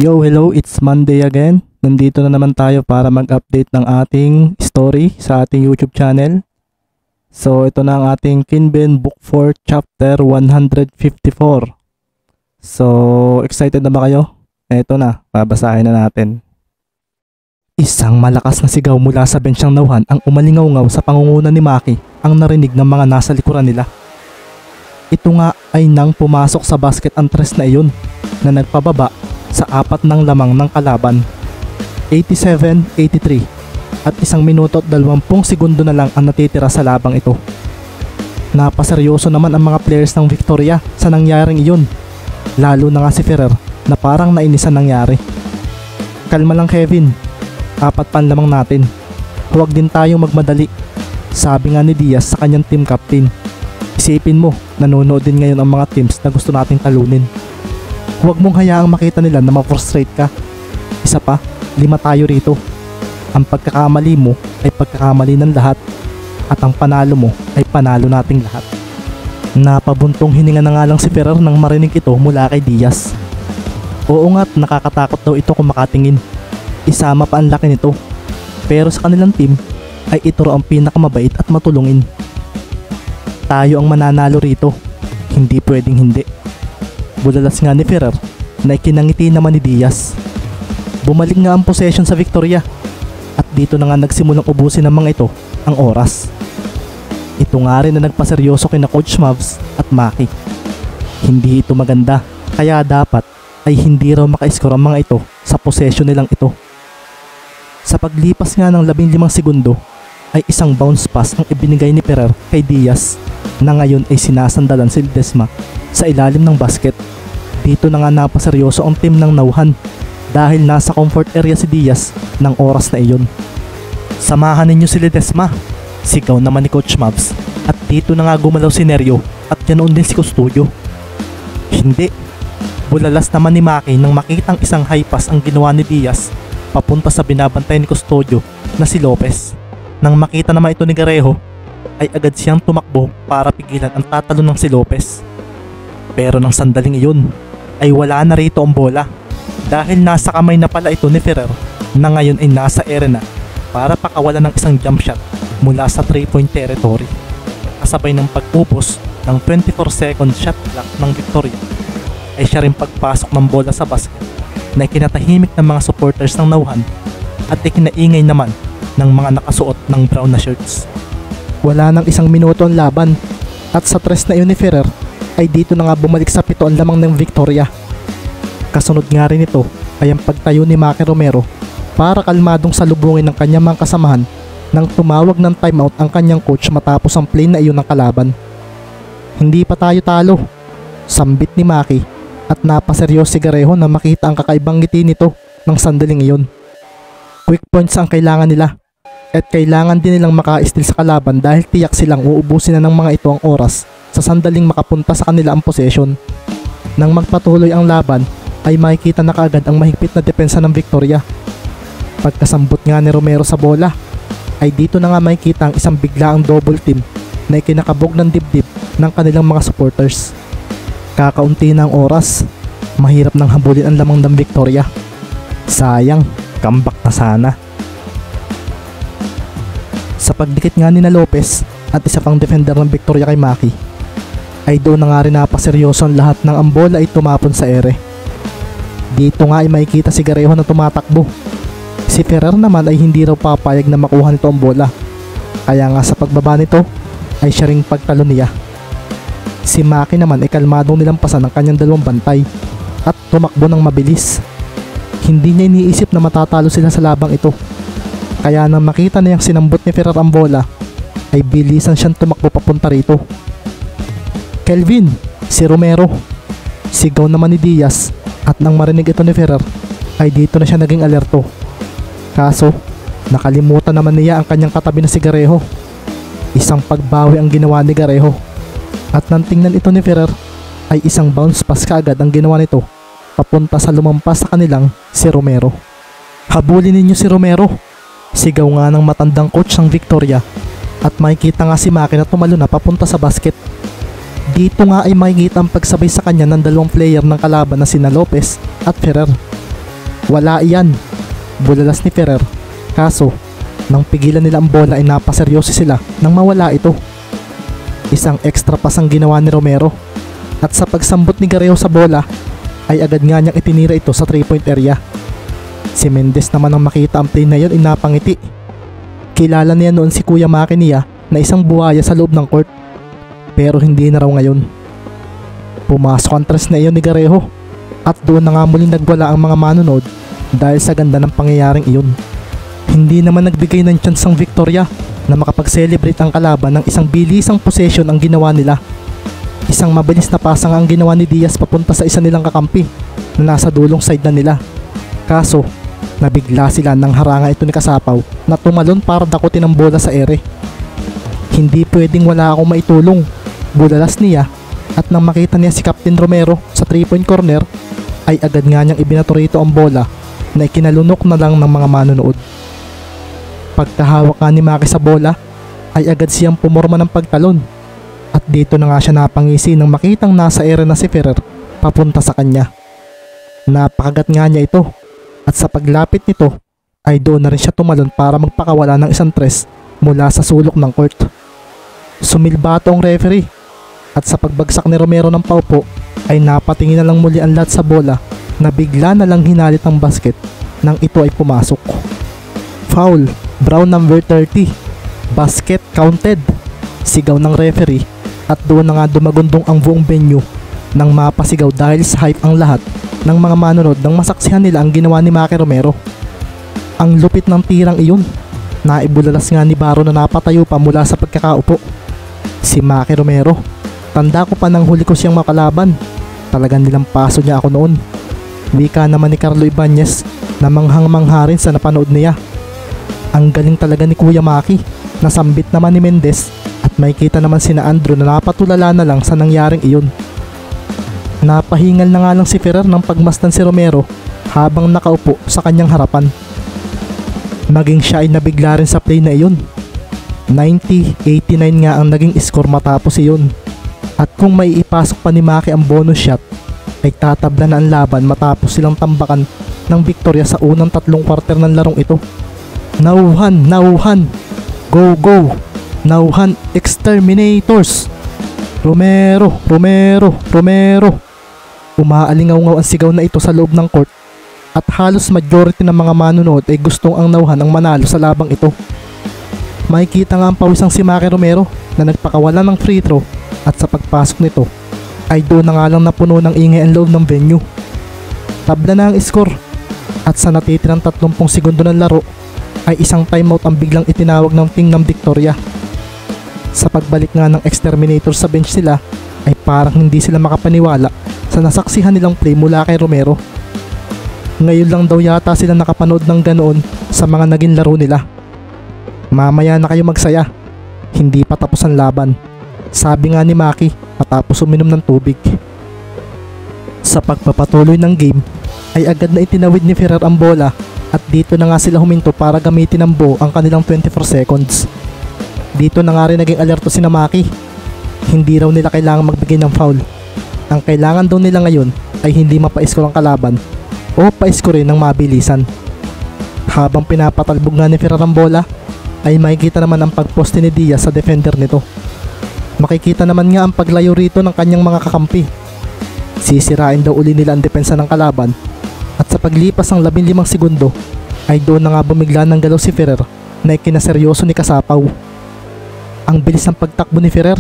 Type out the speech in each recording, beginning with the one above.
Yo, hello, it's Monday again. Nandito na naman tayo para mag-update ng ating story sa ating YouTube channel. So, ito na ang ating Kinben Book 4 Chapter 154. So, excited na ba kayo? Ito na, babasahin na natin. Isang malakas na sigaw mula sa bensyang nauhan ang umalingaw-ngaw sa pangunguna ni Maki ang narinig ng mga nasa likuran nila. Ito nga ay nang pumasok sa basket ang tres na iyon na nagpababa sa apat ng lamang ng kalaban, 87-83, at 1 minuto at 20 segundo na lang ang natitira sa labang ito. Napaseryoso naman ang mga players ng Victoria sa nangyaring iyon, lalo na nga si Ferrer na parang nainis ang nangyari. Kalma lang Kevin, apat pan lamang natin, huwag din tayong magmadali, sabi nga ni Diaz sa kanyang team captain. Isipin mo, nanonood din ngayon ang mga teams na gusto nating talunin. Huwag mong hayaang makita nila na ma-frustrate ka. Isa pa, 5 tayo rito. Ang pagkakamali mo ay pagkakamali ng lahat at ang panalo mo ay panalo nating lahat. Napabuntong hininga na nga lang si Ferrer nang marinig ito mula kay Diaz. Oo nga't nakakatakot daw ito kung makatingin. Isama pa ang laki nito. Pero sa kanilang team ay ito raw ang pinakamabait at matulungin. Tayo ang mananalo rito. Hindi pwedeng hindi. Bulalas nga ni Ferrer na ikinangiti naman ni Diaz. Bumalik nga ang possession sa Victoria at dito na nga nagsimulang ubusin ng mga ito ang oras. Ito nga rin na nagpaseryoso kina Coach Mavs at Maki. Hindi ito maganda kaya dapat ay hindi raw maka-score ang mga ito sa possession nilang ito. Sa paglipas nga ng 15 segundo ay isang bounce pass ang ibinigay ni Ferrer kay Diaz na ngayon ay sinasandalan si Ledesma sa ilalim ng basket. Dito na nga napaseryoso ang team ng nauhan dahil nasa comfort area si Diaz ng oras na iyon. Samahan ninyo si Ledesma, sigaw naman ni Coach Mavs, at dito na nga gumalaw si Neryo at ganoon din si Custodio. Hindi, bulalas naman ni Maki nang makitang isang high pass ang ginawa ni Diaz papunta sa binabantay ni Custodio na si Lopez. Nang makita naman ito ni Garejo ay agad siyang tumakbo para pigilan ang tatalo ng si Lopez. Pero nang sandaling iyon ay wala na rito ang bola dahil nasa kamay na pala ito ni Ferrer na ngayon ay nasa ere na para pakawalan ng isang jump shot mula sa 3-point territory. Kasabay ng pag-upos ng 24-second shot clock ng Victoria ay siya rin pagpasok ng bola sa basket na ikinatahimik ng mga supporters ng nauhan at ikinaingay naman ng mga nakasuot ng brown na shirts. Wala nang 1 minuto ang laban at sa tres na iyon ni Ferrer ay dito na nga bumalik sa 7 ang lamang ng Victoria. Kasunod nga rin ito ay ang pagtayo ni Maki Romero para kalmadong salubungin ng kanyang mga kasamahan nang tumawag ng timeout ang kanyang coach matapos ang play na iyon ng kalaban. Hindi pa tayo talo, sambit ni Maki at napaseryoso si Garejo na makita ang kakaibang ngiti nito ng sandaling iyon. Quick points ang kailangan nila at kailangan din nilang maka-steal sa kalaban dahil tiyak silang uubusin na ng mga ito ang oras sa sandaling makapunta sa kanila ang possession. Nang magpatuloy ang laban ay makikita na kaagad ang mahigpit na depensa ng Victoria. Pagkasambot nga ni Romero sa bola ay dito na nga makikita ang isang biglaang double team na ikinakabog ng dibdib ng kanilang mga supporters. Kakaunti na ang oras, mahirap nang habulin ang lamang ng Victoria. Sayang, comeback na sana. Sa pagdikit nga ni na Lopez at isa pang defender ng Victoria kay Maki ay doon na nga rin napaseryoso ang lahat ng ang bola ay tumapon sa ere. Dito nga ay makikita si Garejo na tumatakbo. Si Ferrer naman ay hindi raw papayag na makuha nito ang bola, kaya nga sa pagbaba nito ay siya ring pagtalo niya. Si Maki naman ay kalmadong nilampasan ang kanyang dalawang bantay at tumakbo ng mabilis. Hindi niya iniisip na matatalo sila sa labang ito. Kaya nang makita niyang sinambot ni Ferrer ang bola, ay bilisan siyang tumakbo papunta rito. Kelvin, si Romero, sigaw naman ni Diaz at nang marinig ito ni Ferrer, ay dito na siya naging alerto. Kaso, nakalimutan naman niya ang kanyang katabi na si Garejo. Isang pagbawi ang ginawa ni Garejo. At nang tingnan ito ni Ferrer, ay isang bounce pass kaagad ang ginawa nito papunta sa lumampas sa kanilang si Romero. Habulin ninyo si Romero, sigaw nga ng matandang coach ng Victoria at makikita nga si Maki na tumalo na papunta sa basket. Dito nga ay makikita ang pagsabay sa kanya ng dalawang player ng kalaban na sina Lopez at Ferrer. Wala iyan. Bulalas ni Ferrer. Kaso, nang pigilan nila ang bola ay napaseryoso sila nang mawala ito. Isang extra pass ang ginawa ni Romero. At sa pagsambot ni Garejo sa bola, ay agad nga niyang itinira ito sa 3-point area. Si Mendez naman ang makita ang play na yun ay napangiti. Kilala niya noon si Kuya Maki niya na isang buhaya sa loob ng court. Pero hindi na raw ngayon. Pumasok ang tres na iyon ni Garejo. At doon na nga muling nagwala ang mga manonood dahil sa ganda ng pangyayaring iyon. Hindi naman nagbigay ng chance ang Victoria na makapag-celebrate ang kalaban ng isang bilisang possession ang ginawa nila. Isang mabilis na pasang ang ginawa ni Diaz papunta sa isa nilang kakampi na nasa dulong side na nila. Kaso, nabigla sila nang harangan ito ni Kasapaw na tumalon para dakutin ang bola sa ere. Hindi pwedeng wala akong maitulong. Bulalas niya at nang makita niya si Captain Romero sa 3-point corner ay agad nga niyang ibinato rito ang bola na ikinalunok na lang ng mga manonood. Pagkahawak nga ni Maki sa bola ay agad siyang pumorma ng pagtalon at dito na nga siya napangisi nang makitang nasa ere na si Ferrer papunta sa kanya. Napakagat nga niya ito at sa paglapit nito ay doon na rin siya tumalon para magpakawala ng isang tres mula sa sulok ng court. Sumilbato ang referee at sa pagbagsak ni Romero ng paupo ay napatingin na lang muli ang lahat sa bola na bigla na lang hinalit ang basket nang ito ay pumasok. Foul, Brown number 30, basket counted, sigaw ng referee at doon na nga dumagundong ang buong venue nang mapasigaw dahil sa hype ang lahat ng mga manonood nang masaksihan nila ang ginawa ni Maki Romero. Ang lupit ng tirang iyon, naibulalas nga ni Baro na napatayo pa mula sa pagkakaupo. Si Maki Romero, tanda ko pa nang huli ko siyang makalaban, talagang nilampaso niya ako noon. Wika naman ni Carlo Ibanez na manghang-mangha rin sa napanood niya. Ang galing talaga ni Kuya Maki, nasambit naman ni Mendez at may kita naman sina Andrew na napatulala na lang sa nangyaring iyon. Napahingal na nga lang si Ferrer nang pagmasdan si Romero habang nakaupo sa kanyang harapan. Maging siya ay nabigla rin sa play na iyon. 90-89 nga ang naging score matapos iyon. At kung may ipasok pa ni Maki ang bonus shot, ay tatabla na ang laban matapos silang tambakan ng Victoria sa unang 3 quarter ng larong ito. Nauhan, go go, Nauhan exterminators, Romero. Umaalingaw-ngaw ang sigaw na ito sa loob ng court at halos majority ng mga manonood ay gustong ang Nauhan ang manalo sa labang ito. Makikita nga ang pawisang si Maki Romero na nagpakawala ng free throw at sa pagpasok nito ay doon na nga lang napuno ng ingay ang loob ng venue. Tabla na ang score at sa natitirang 30 segundo ng laro ay isang timeout ang biglang itinawag ng team ng Victoria. Sa pagbalik nga ng exterminator sa bench sila ay parang hindi sila makapaniwala sa nasaksihan nilang play mula kay Romero. Ngayon lang daw yata sila nakapanood ng ganoon sa mga naging laro nila. Mamaya na kayo magsaya, hindi pa tapos ang laban, sabi nga ni Maki matapos uminom ng tubig. Sa pagpapatuloy ng game ay agad na itinawid ni Ferrer ang bola at dito na nga sila huminto para gamitin ng buo ang kanilang 24 seconds. Dito na nga rin naging alerto si Maki. Hindi raw nila kailangan magbigay ng foul. Ang kailangan daw nila ngayon ay hindi mapa-score ang kalaban o pa-score ng mabilisan. Habang pinapatalbog nga ni Ferrer ang bola ay makikita naman ang pagposte ni Diaz sa defender nito. Makikita naman nga ang paglayo rito ng kanyang mga kakampi. Sisirain daw uli nila ang depensa ng kalaban at sa paglipas ng 15 segundo ay doon na nga bumigla ng galaw si Ferrer na ikinaseryoso ni Kasapaw. Ang bilis ng pagtakbo ni Ferrer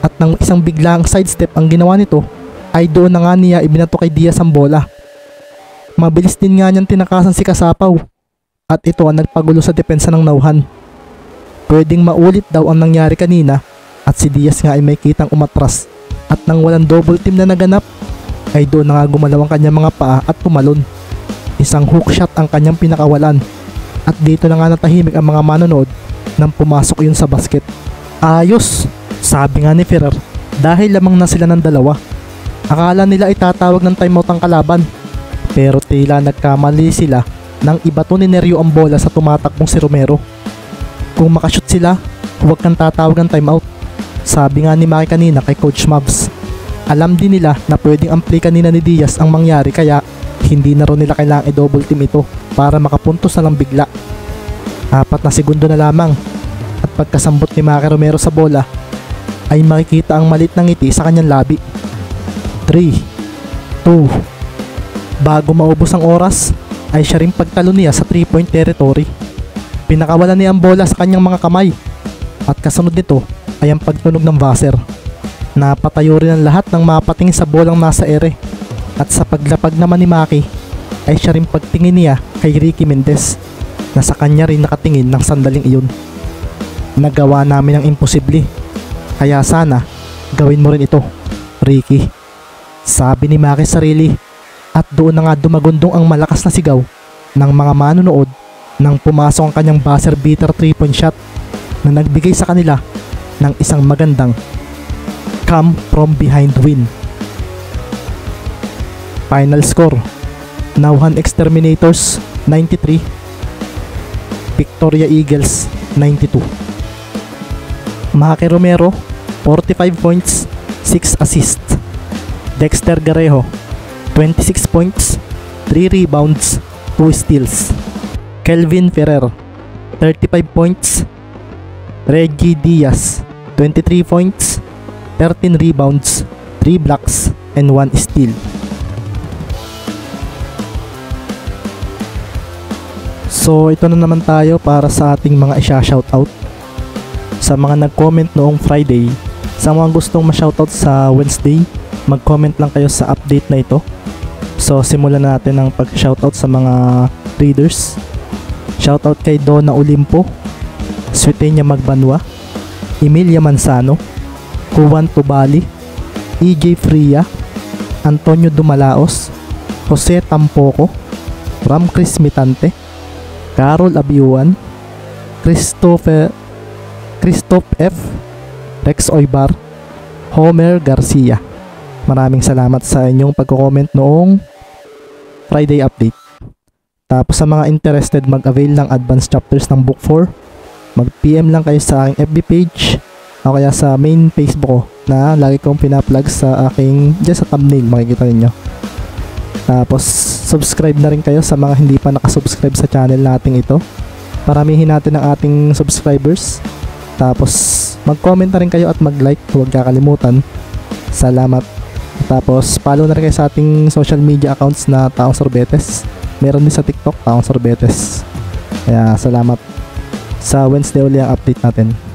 at nang isang biglaang sidestep ang ginawa nito ay doon na nga niya ibinato kay Diaz ang bola. Mabilis din nga niyang tinakasan si Kasapaw at ito ang nagpagulo sa depensa ng Nauhan. Pwedeng maulit daw ang nangyari kanina at si Diaz nga ay may kitang umatras at nang walang double team na naganap ay doon na nga gumalaw ang kanyang mga paa at tumalon. Isang hook shot ang kanyang pinakawalan at dito na nga natahimik ang mga manonood nang pumasok yun sa basket. Ayos, sabi nga ni Ferrer dahil lamang na sila ng dalawa. Akala nila ay tatawag ng timeout ang kalaban pero tila nagkamali sila nang ibato ni Nereo ang bola sa tumatakbong si Romero. Kung makashoot sila, huwag kang tatawag ng timeout, sabi nga ni Maki kanina kay Coach Mavs. Alam din nila na pwedeng ang play kanina ni Diaz ang mangyari kaya Hindi na rin nila kailangang i-double team ito para makapuntos na lang bigla. 4 na segundo na lamang at pagkasambot ni Maki Romero sa bola ay makikita ang malit ng ngiti sa kanyang labi. 3, 2, bago maubos ang oras ay siya rin pagtalo niya sa 3-point territory. Pinakawalan niya ang bola sa kanyang mga kamay at kasunod nito ay ang pagtunog ng buzzer. Napatayo rin ang lahat ng mapatingin sa bolang nasa ere at sa paglapag naman ni Maki ay siya rin pagtingin niya kay Ricky Mendez na sa kanya rin nakatingin ng sandaling iyon. Nagawa namin ang imposible, kaya sana gawin mo rin ito, Ricky, sabi ni Maki sa sarili. At doon na nga dumagundong ang malakas na sigaw ng mga manonood nang pumasok ang kanyang buzzer beater 3-point shot na nagbigay sa kanila ng isang magandang come from behind win. Final score, Nauhan Exterminators 93, Victoria Eagles 92. Maki Romero 45 points, 6 assists. Dexter Garejo 26 points, 3 rebounds, 2 steals. Kelvin Ferrer 35 points. Reggie Diaz 23 points, 13 rebounds, 3 blocks, and 1 steal. So ito na naman tayo para sa ating mga isha-shoutout. Sa mga nag-comment noong Friday, sa mga gustong ma-shoutout sa Wednesday, mag-comment lang kayo sa update na ito. So simulan natin ang pag-shoutout sa mga readers. Shoutout kay Donna Olimpo, Sweetenia Magbanwa, Emilia Manzano, Juan Tubali, EJ Fria, Antonio Dumalaos, Jose Tampoco, Ram Chris Mitante, Carol Abiuan, Christoph F, Rex Oybar, Homer Garcia. Maraming salamat sa inyong pagko-comment noong Friday update. Tapos sa mga interested mag-avail ng advanced chapters ng book 4, mag-PM lang kayo sa aking FB page o kaya sa main Facebook ko na lagi kong pina-plug sa aking dyan sa thumbnail, makikita ninyo. Tapos subscribe na rin kayo sa mga hindi pa nakasubscribe sa channel nating ito. Paramihin natin ang ating subscribers. Tapos mag-comment na rin kayo at mag-like, huwag kakalimutan. Salamat. Tapos follow na rin kayo sa ating social media accounts na Taong Sorbetes. Meron din sa TikTok, Taong Sorbetes. Kaya salamat. Sa Wednesday uli ang update natin.